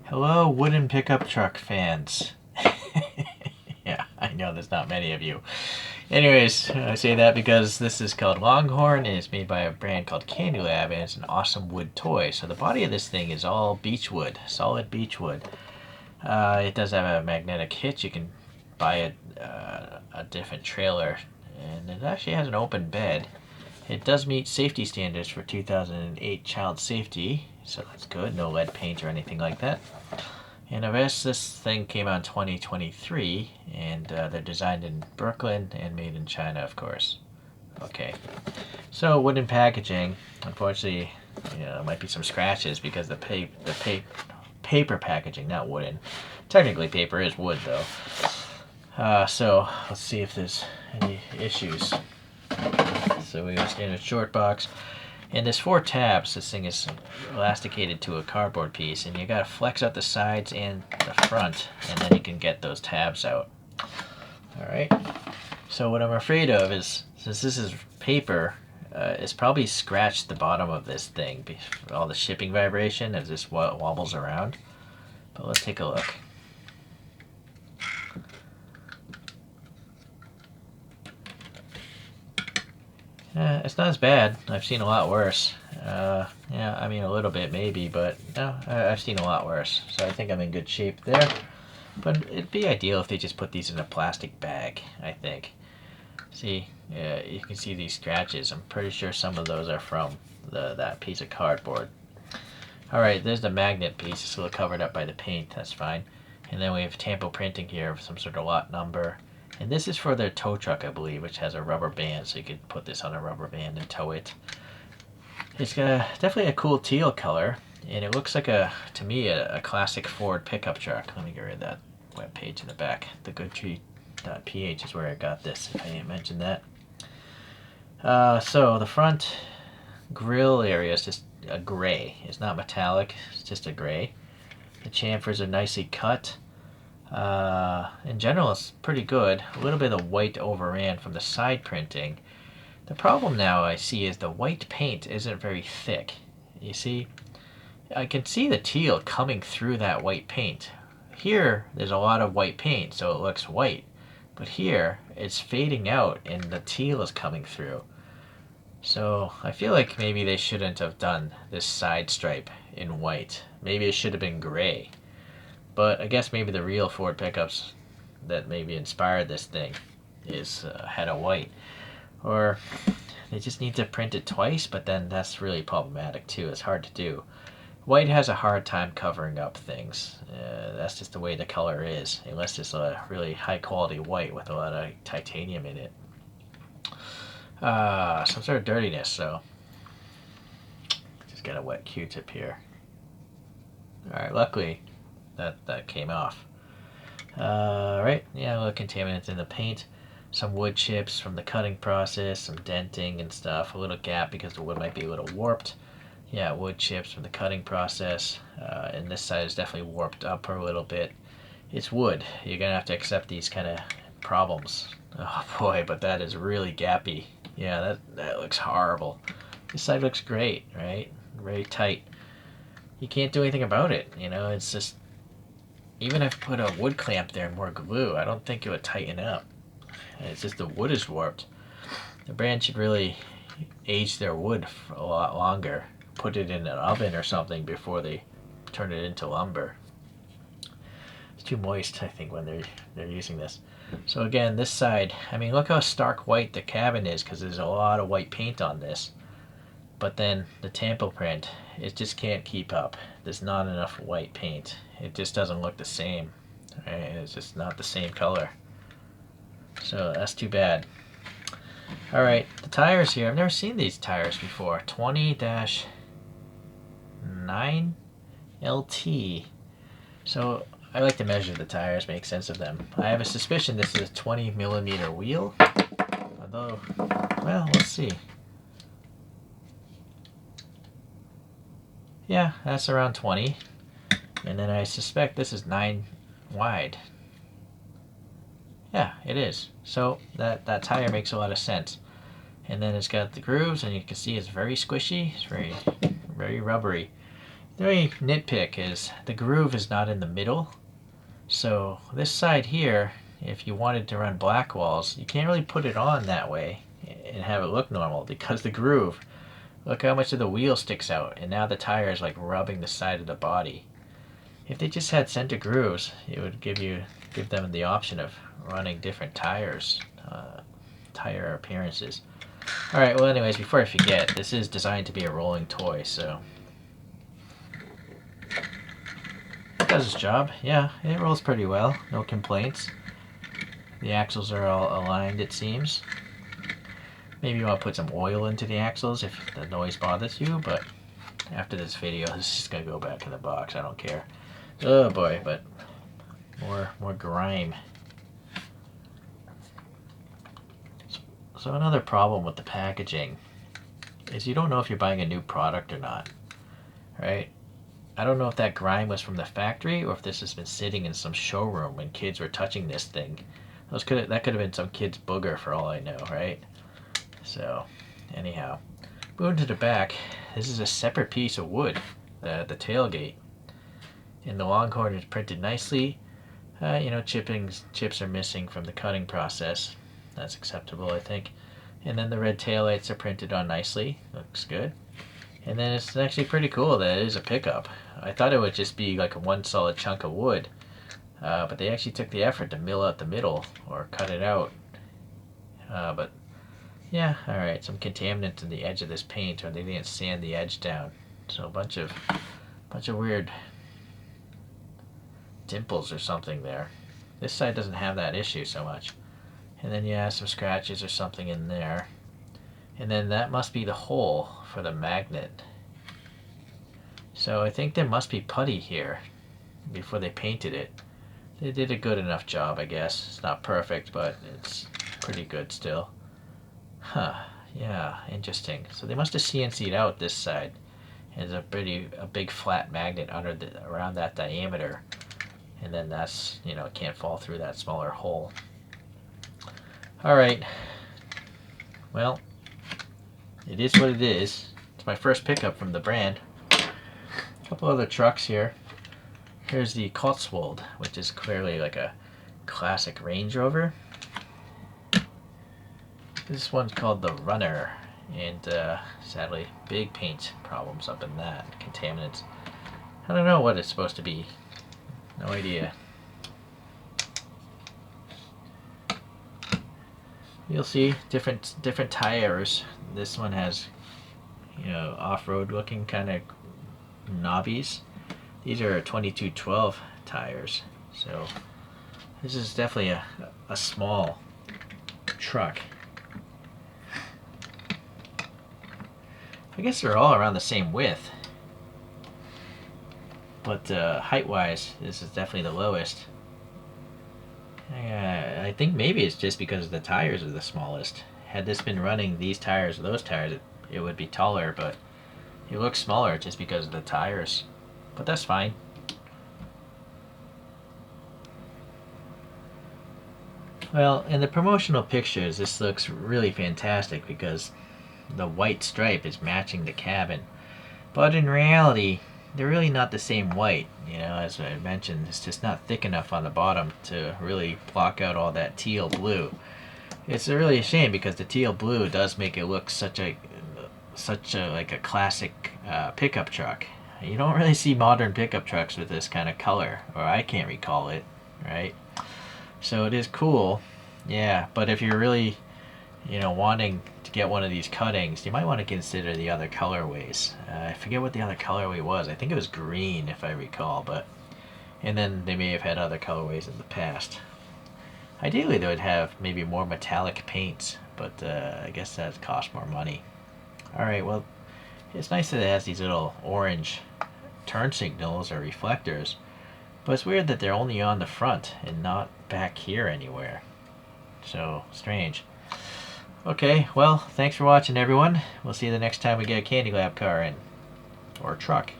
Hello, wooden pickup truck fans. Yeah, I know there's not many of you. Anyways, I say that because this is called Longhorn and it's made by a brand called CandyLab and it's an awesome wood toy. So the body of this thing is all beech wood, solid beech wood. It does have a magnetic hitch. You can buy a different trailer, and it actually has an open bed. It does meet safety standards for 2008 child safety, so that's good. No lead paint or anything like that. And I guess this thing came out in 2023, and they're designed in Brooklyn and made in China, of course. Okay, so wooden packaging. Unfortunately, there might be some scratches because the paper packaging, not wooden. Technically, paper is wood, though. So let's see if there's any issues. So we got a standard short box. And there's 4 tabs. This thing is elasticated to a cardboard piece, and you gotta flex out the sides and the front, and then you can get those tabs out. Alright, so what I'm afraid of is, since this is paper, it's probably scratched the bottom of this thing, all the shipping vibration as this wobbles around. But let's take a look. It's not as bad. I've seen a lot worse. Yeah, I mean a little bit maybe, but no, I've seen a lot worse. So I think I'm in good shape there. But it'd be ideal if they just put these in a plastic bag, I think. See, you can see these scratches. I'm pretty sure some of those are from that piece of cardboard. Alright, there's the magnet piece. It's a little covered up by the paint. That's fine. And then we have tampo printing here of some sort of lot number. And this is for their tow truck, I believe, which has a rubber band, so you could put this on a rubber band and tow it. It's got definitely a cool teal color, and it looks like, to me, a classic Ford pickup truck. Let me get rid of that web page in the back. The goodtree.ph is where I got this, if I didn't mention that. So the front grill area is just a gray. It's not metallic, it's just a gray. The chamfers are nicely cut. In general, it's pretty good. A little bit of white overran from the side printing. The problem now I see is the white paint isn't very thick. You see, I can see the teal coming through that white paint. Here, there's a lot of white paint, so it looks white. But here, it's fading out and the teal is coming through. So I feel like maybe they shouldn't have done this side stripe in white. Maybe it should have been gray. But I guess maybe the real Ford pickups that maybe inspired this thing had a white. Or they just need to print it twice, but then that's really problematic too. It's hard to do. White has a hard time covering up things. That's just the way the color is, unless it's a really high quality white with a lot of titanium in it. Some sort of dirtiness, so just got a wet Q-tip here. Alright, luckily that came off. Right, yeah, a little contaminants in the paint. Some wood chips from the cutting process, some denting and stuff. A little gap because the wood might be a little warped. Yeah, wood chips from the cutting process. And this side is definitely warped up a little bit. It's wood. You're gonna have to accept these kind of problems. Oh boy, but that is really gappy. Yeah, that looks horrible. This side looks great, right? Very tight. You can't do anything about it, it's just, even if I put a wood clamp there and more glue, I don't think it would tighten up. It's just the wood is warped. The brand should really age their wood for a lot longer. Put it in an oven or something before they turn it into lumber. It's too moist, I think, when they're using this. So again, this side, I mean, look how stark white the cabin is because there's a lot of white paint on this. But then the tampo print, it just can't keep up. There's not enough white paint. It just doesn't look the same. Right? It's just not the same color. So that's too bad. Alright, the tires here. I've never seen these tires before. 20-9 LT. So I like to measure the tires, make sense of them. I have a suspicion this is a 20mm wheel. Although, well, let's see. Yeah, that's around 20. And then I suspect this is 9 wide. Yeah, it is. So that tire makes a lot of sense. And then it's got the grooves, and you can see it's very squishy. It's very rubbery. The only nitpick is the groove is not in the middle. So this side here, if you wanted to run black walls, you can't really put it on that way and have it look normal because the groove, look how much of the wheel sticks out, and now the tire is like rubbing the side of the body. If they just had center grooves, it would give them the option of running different tires, tire appearances. Alright, well anyways, before I forget, this is designed to be a rolling toy, so it does its job. Yeah, it rolls pretty well, no complaints. The axles are all aligned, it seems. Maybe you want to put some oil into the axles if the noise bothers you, but after this video, this is just going to go back in the box. I don't care. Oh boy, but more grime. So another problem with the packaging is you don't know if you're buying a new product or not, right? I don't know if that grime was from the factory or if this has been sitting in some showroom when kids were touching this thing. That could have been some kid's booger for all I know, right? So, anyhow, moving to the back, this is a separate piece of wood, the tailgate. And the Longhorn is printed nicely. You know, chips are missing from the cutting process. That's acceptable, I think. And then the red taillights are printed on nicely. Looks good. And then it's actually pretty cool that it is a pickup. I thought it would just be like a one solid chunk of wood. But they actually took the effort to mill out the middle or cut it out. But yeah, alright, some contaminants in the edge of this paint, or they didn't sand the edge down. So a bunch of weird dimples or something there. This side doesn't have that issue so much. And then yeah, some scratches or something in there. And then that must be the hole for the magnet. So I think there must be putty here before they painted it. They did a good enough job, I guess. It's not perfect, but it's pretty good still. Huh, yeah, interesting. So they must have CNC'd out this side. There's a big flat magnet around that diameter. And then that's, you know, it can't fall through that smaller hole. Alright. Well, it is what it is. It's my first pickup from the brand. A couple other trucks here. Here's the Cotswold, which is clearly like a classic Range Rover. This one's called the Runner, and sadly, big paint problems up in that. Contaminants. I don't know what it's supposed to be. No idea. You'll see different tires. This one has, you know, off-road looking kind of knobbies. These are 2212 tires, so this is definitely a small truck. I guess they're all around the same width, but height-wise, this is definitely the lowest. I think maybe it's just because the tires are the smallest. Had this been running these tires or those tires, it would be taller, but it looks smaller just because of the tires. But that's fine. Well, in the promotional pictures, this looks really fantastic because the white stripe is matching the cabin. But in reality, they're really not the same white. You know, as I mentioned, it's just not thick enough on the bottom to really block out all that teal blue. It's really a shame because the teal blue does make it look such a like a classic pickup truck. You don't really see modern pickup trucks with this kind of color, or I can't recall it, right? So it is cool, yeah, but if you're really, you know, wanting to get one of these cuttings, you might want to consider the other colorways. I forget what the other colorway was. I think it was green, if I recall, but, and then they may have had other colorways in the past. Ideally, they would have maybe more metallic paints, but I guess that costs more money. Alright, well, it's nice that it has these little orange turn signals or reflectors, but it's weird that they're only on the front and not back here anywhere. So, strange. Okay, well, thanks for watching everyone. We'll see you the next time we get a CandyLab car in. Or truck.